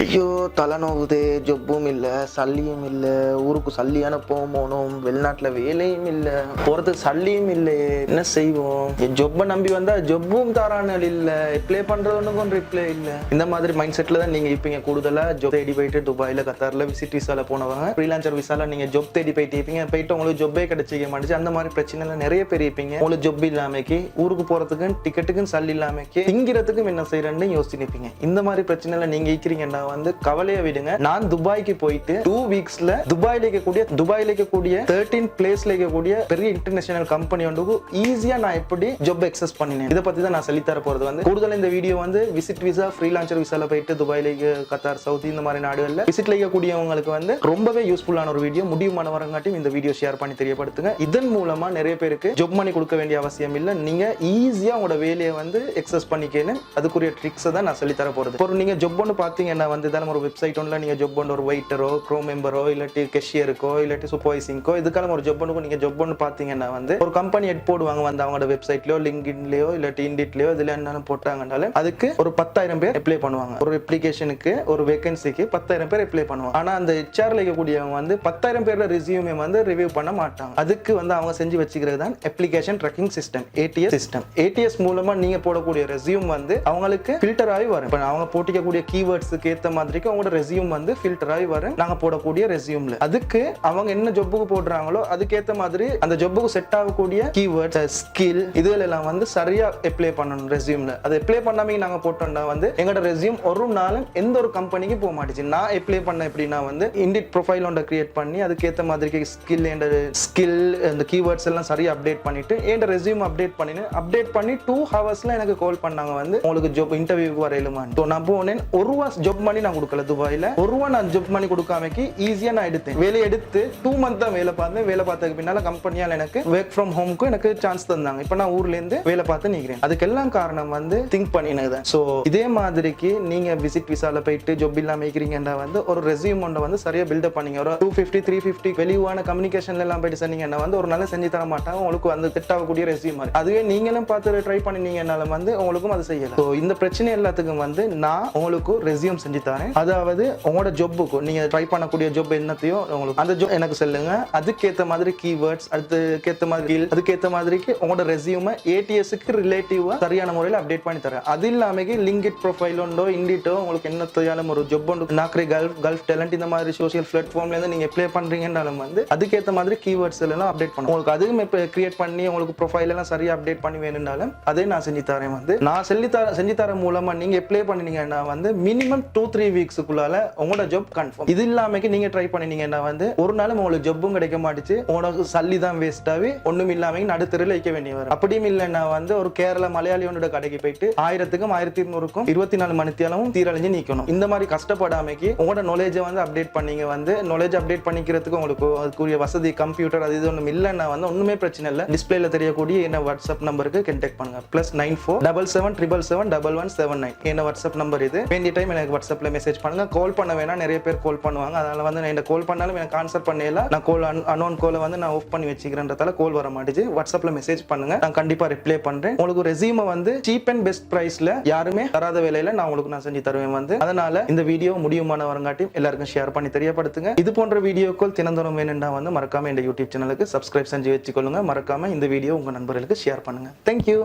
ஐயோ தலை நோவுது, ஜொப்பும் இல்லை, சல்லியும் இல்லை, ஊருக்கு சல்லியான போகணும், வெளிநாட்டில் வேலையும் இல்லை, போகிறதுக்கு சல்லியும் இல்லையே, என்ன செய்வோம்? ஜொப்பை நம்பி வந்தால் ஜொப்பும் தாரானல் இல்லை, ரிப்ளை பண்ணுறதுன்னு ரிப்ளை இல்லை. இந்த மாதிரி மைண்ட் செட்டில் தான் நீங்கள் இருப்பீங்க. கூடுதலாக ஜொப் தேடி போயிட்டு துபாயில் கத்தாரில் விசிட் விசாவில் போனவங்க, ஃப்ரீலான்சர் விசாவில் நீங்கள் ஜொப் தேடி போயிட்டு இருப்பீங்க. போயிட்டு உங்களுக்கு ஜொப்பே கிடைச்சிக்க மாட்டேச்சு. அந்த மாதிரி பிரச்சனைலாம் நிறைய பேர் இருப்பீங்க. உங்களுக்கு ஜொப் இல்லாமக்கி, ஊருக்கு போகிறதுக்கு டிக்கெட்டுக்கும் சல்லி இல்லாமக்கி, திங்கிறதுக்கும் என்ன செய்யறேன்னு யோசிச்சு நிற்பீங்க. இந்த மாதிரி பிரச்சனைல நீங்கள் இருக்கிறீங்கன்னா கவலையை விடுங்க. நான் துபாய்க்கு போயிட்டு 2 வீக்ஸ்ல துபாயில இருக்கக்கூடிய 13 பிளேஸ்ல இருக்கக்கூடிய பெரிய இன்டர்நேஷனல் கம்பெனி ஒன்றுக்கு ஈஸியா நான் எப்படி ஜாப் எக்ஸஸ் பண்ணினேன், இதை பத்தி தான் நான் சொல்லித்தர போறது. கூடுதல் இந்த வீடியோ விசிட் விசா, ஃப்ரீலான்சர் விசால போயிட்டு துபாயில, கத்தார், சவுதி இந்த மாதிரி நாடுகள்ல விசிட்ல இருக்கக்கூடியவங்களுக்கு ரொம்பவே யூஸ்ஃபுல்லான ஒரு வீடியோ. முடிவுமானவரங்காட்டியும் இந்த வீடியோ ஷேர் பண்ணி தெரியப்படுத்துங்க. இதன் மூலமா நிறைய பேருக்கு ஜாப் மணி கொடுக்க வேண்டிய அவசியம் இல்லை. நீங்க ஈஸியா உங்களோட வேலையை எக்ஸஸ் பண்ணிக்கணும். அதுக்குரிய ட்ரிக்ஸ் தான் நான் சொல்லி தர போறது. இப்போ நீங்க ஜாப் ஒன்று பாத்தீங்கன்னா ஒரு வெப்சைட் ஒன்ல நீங்க ஜாப் ஒன்று, ஒரு வெயிட்டரோ, ப்ரோ மெம்பரோ, இல்லாட்டி கேஷியருக்கோ, இல்லாட்டி சூப்பர்வைசிங்கோ, இதுக்கான ஒரு ஜாப் ஒன்று நீங்க ஜாப் ஒன்று பாத்தீங்கன்னா ஒரு கம்பெனி எட் போடுவாங்க அவங்களோட வெப்சைட்லயோ, லிங்க்டின்லயோ, இல்லாட்டி இண்டிட்லயோ, இதுல என்னன்னு போட்டாங்கனாலும் அதுக்கு ஒரு 10,000 பேர் அப்ளை பண்ணுவாங்க. ஒரு அப்ளிகேஷனுக்கு, ஒரு வேகன்சிக்கு 10,000 பேர் அப்ளை பண்ணுவாங்க. ஆனா அந்த ஹெச்ஆர்ல இருக்கக்கூடியவங்க 10,000 பேர்ல ரெஸ்யூமே ரிவ்யூ பண்ண மாட்டாங்க. அதுக்கு அவங்க செஞ்சு வச்சுக்கிறது தான் application tracking system, ATS system. ATS மூலமா நீங்க போடக்கூடிய ரெஸ்யூம் ஃபில்டர் ஆகி வரும். இப்போ அவங்க போட்டிக்கக்கூடிய கீவேர்ட்ஸ்க்கு ஏத்த மாதிரி அவங்களோட ரெஸ்யூம் ஃபில்டர் ஆகி வரும் நாங்க போடக்கூடிய ரெஸ்யூம்ல. அதுக்கு அவங்க என்ன ஜாப்புக்கு போடுறாங்களோ அதுக்கேத்த மாதிரி அந்த ஜாப்புக்கு செட் ஆகக்கூடிய கீவேர்ட்ஸ், ஸ்கில், இதுல எல்லாம் சரியா அப்ளை பண்ணணும் ரெஸ்யூம்ல. அது அப்ளை பண்ணாம நாங்க போட்டோம்னா எங்களோட ரெஸ்யூம் ஒரு நாளும் எந்த ஒரு கம்பெனிக்கு போக மாட்டேச்சு. நான் அப்ளை பண்ண எப்படின்னா இண்டிட் ப்ரொஃபைல் ஒன்றை கிரியேட் பண்ணி அதுக்கேத்த மாதிரி ஸ்கில் அந்த கீவேர்ட்ஸ் எல்லாம் சரியா அப்டேட் பண்ணிட்டு என் ரெஸ்யூம் அப்டேட் பண்ணி 2 ஹவர்ஸ்ல எனக்கு கால் பண்ணாங்க உங்களுக்கு ஜாப் இன்டர்வியூக்கு வரையிலுமான்னு. நான் போனேன். ஒரு ஜாப் மணி நான் கொடுக்கல துபாயில. நான் ஜாப் மணி கொடுக்காமக்கு ஈஸியா நான் எடுத்தேன். வேலை எடுத்து 2 மந்த் தான் வேலை பார்த்தேன். வேலை பார்த்ததுக்கு பின்னால கம்பெனியால எனக்கு ஒர்க் ஃப்ரம் ஹோம்க்கு எனக்கு சான்ஸ் தந்தாங்க. இப்போ நான் ஊர்ல இருந்து வேலை பார்த்து நிக்கிறேன். அதுக்கெல்லாம் காரணம் திங்க் பண்ணினதுதான். சோ இதே மாதிரிக்கு நீங்க விசிட் விசால போயிட்டு ஜாப் இல்லாம இருக்கிறீங்கன்னா ஒரு ரெஸ்யூம் ஒன்றை சரியா பில்டப் பண்ணீங்க. ஒரு 250 350 வெளியூவான கம்யூனிகேஷன்ல எல்லாம் போயிட்டு சொன்னீங்கன்னா ஒரு நாள் செஞ்சு தர மாட்டாங்க. உங்களுக்கு செட் ஆகக்கூடிய ரெஸ்யூம் அதுவே நீங்களும் பார்த்து ட்ரை பண்ணினீங்கன்னாலும் உங்களுக்கும் அது செய்யலாம். இந்த பிரச்சனை எல்லாத்துக்கும் நான் உங்களுக்கு ரெஸ்யூம் செஞ்சு தரேன். அதாவது உங்களோட ஜாப்புக்கு நீங்க ட்ரை பண்ணக்கூடிய ஜாப் என்னத்தையோ உங்களுக்கு அந்த ஜாப் எனக்கு சொல்லுங்க. அதுக்கேற்ற மாதிரி கீவேர்ட்ஸ், அதுக்கேற்ற மாதிரி அதுக்கேற்ற மாதிரி உங்களோட ரெஸ்யூமை ATSக்கு ரிலேட்டிவா சரியான முறையில் அப்டேட் பண்ணி தரேன். அது இல்லாம லிங்க்ட் ப்ரொஃபைல் ஒன்றோ இண்டிட்டோ உங்களுக்கு என்ன தேவையான ஒரு ஜாப் ஒன்று நாக்ரி கல்ஃப் டேலண்ட் இந்த மாதிரி சோசியல் பிளாட்ஃபார்ம்ல இருந்து நீங்க அப்ளை பண்றீங்கன்னாலும் அதுக்கேற்ற மாதிரி கீவேர்ட்ஸ் எல்லாம் அப்டேட் பண்ணுவோம். உங்களுக்கு அதுவும் கிரியேட் பண்ணி உங்களுக்கு ப்ரொஃபைல் எல்லாம் சரியா அப்டேட் பண்ணி வேணும்னாலும் அதே நான் செஞ்சு தரேன். நான் செஞ்சு தர மூலமா நீங்க அப்ளை பண்ணினீங்கன்னா மினிமம் 2-3 வீக்ஸ்க்குள்ளால உங்களோட ஜாப் கன்ஃபார்ம். இது இல்லாம நீங்க ட்ரை பண்ணினீங்கன்னா ஒரு நாளும் உங்களுக்கு ஜாப்பும் கிடைக்க மாட்டுச்சு. உங்களுக்கு சல்லி தான் வேஸ்ட் ஆகி ஒண்ணும் இல்லாம நடுத்தருல வைக்க வேண்டிய வரும். அப்படியும் இல்லைன்னா ஒரு கேரளா மலையாளியோட கடைக்கு போயிட்டு 1000க்கும் 1200க்கும் 24 மணித்தியாலும் தீரழிஞ்சு நிக்கணும். இந்த மாதிரி கஷ்டப்படாமக்கு உங்களோட நாலேஜை அப்டேட் பண்ணீங்க. நாலேஜ் அப்டேட் பண்ணிக்கிறதுக்கு உங்களுக்கு அதுக்குரிய வசதி, கம்ப்யூட்டர் அது இது ஒன்றும் இல்லைன்னா ஒண்ணுமே பிரச்சனை இல்லை. டிஸ்பிளேல தெரியக்கூடிய என்ன வாட்ஸ்அப் நம்பருக்கு கான்டாக்ட் பண்ணுங்க. +94 7777 1179 என்ன வாட்ஸ்அப் நம்பர். இது வேண்டிய டைம் எனக்கு வாட்ஸ்அப்ல மெசேஜ் பண்ணுங்க. கால் பண்ண வேணா, நிறைய பேர் கால் பண்ணுவாங்க. அதனால நான் இந்த கால் பண்ணாலும் எனக்கு ஆன்சர் பண்ணல. நான் கால் அன்னோன் காலை நான் ஆஃப் பண்ணி வச்சுக்கிறேன்றதால கால் வர மாட்டேங்குது. வாட்ஸ்அப்ல மெசேஜ் பண்ணுங்க, நான் கண்டிப்பா ரிப்ளை பண்றேன். உங்களுக்கு ரெஸ்யூமை சீப் அண்ட் பெஸ்ட் பிரைஸ்ல யாருமே தராத வேலையில நான் செஞ்சு தருவேன். அதனால இந்த வீடியோ முடியுமானவரங்காட்டி எல்லாருக்கும் ஷேர் பண்ணி தெரியப்படுத்துங்க. இது போன்ற வீடியோக்கள் தினந்தோறும் வேணும்னா மறக்காம இந்த யூடியூப் சேனலுக்கு சப்ஸ்கிரைப் செஞ்சு வச்சுக்கொள்ளுங்க. மறக்காம இந்த வீடியோ உங்க நண்பர்களுக்கு ஷேர் பண்ணுங்க. தேங்க்யூ.